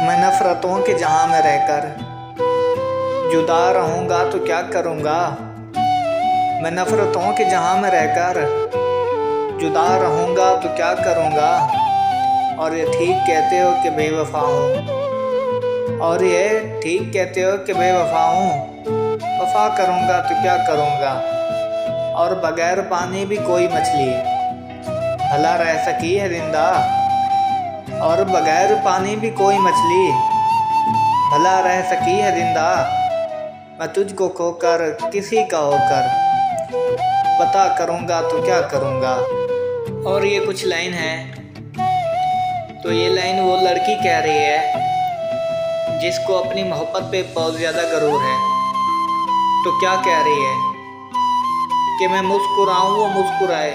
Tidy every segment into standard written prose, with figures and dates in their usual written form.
मैं नफरतों के जहां में रहकर जुदा रहूंगा तो क्या करूंगा। मैं नफरतों के जहां में रहकर जुदा रहूंगा तो क्या करूंगा। और ये ठीक कहते हो कि बेवफा हूँ, और ये ठीक कहते हो कि बेवफा हूँ। वफा करूंगा तो क्या करूंगा। और बगैर पानी भी कोई मछली भला रह सकी है जिंदा। और बगैर पानी भी कोई मछली भला रह सकी है जिंदा। मैं तुझको खोकर किसी का होकर पता करूँगा तो क्या करूँगा। और ये कुछ लाइन है, तो ये लाइन वो लड़की कह रही है जिसको अपनी मोहब्बत पे बहुत ज़्यादा गरूर है। तो क्या कह रही है कि मैं मुस्कुराऊँ वो मुस्कुराए,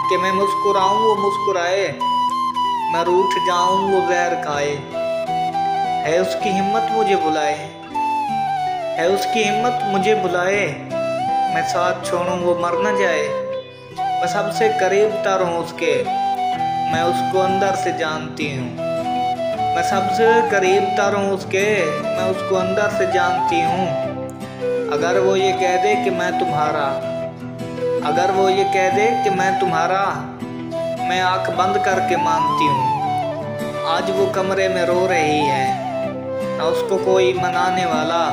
कि मैं मुस्कुराऊँ वो मुस्कुराए, मैं रूठ जाऊँ वो जहर खाए। है उसकी हिम्मत मुझे बुलाए, है उसकी हिम्मत मुझे बुलाए, मैं साथ छोड़ूं वो मर न जाए। मैं सबसे करीब तर हूँ उसके, मैं उसको अंदर से जानती हूँ। मैं सबसे करीब तर हूँ उसके, मैं उसको अंदर से जानती हूँ। अगर वो ये कह दे कि मैं तुम्हारा, अगर वो ये कह दे कि मैं तुम्हारा, मैं आंख बंद करके मानती हूँ। आज वो कमरे में रो रही है, न उसको कोई मनाने वाला,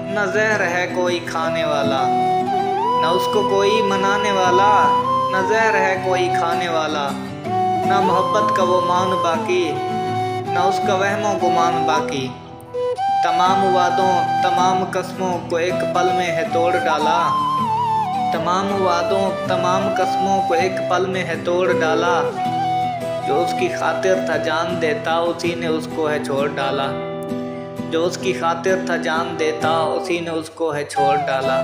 न जहर है कोई खाने वाला। न उसको कोई मनाने वाला, न जहर है कोई खाने वाला। न मोहब्बत का वो मान बाकी, न उसका वहमों गुमान बाकी। तमाम वादों तमाम कस्मों को एक पल में है तोड़ डाला। तमाम वादों तमाम कस्मों को एक पल में है तोड़ डाला। जो उसकी खातिर था जान देता, उसी ने उसको है छोड़ डाला। जो उसकी खातिर था जान देता, उसी ने उसको है छोड़ डाला।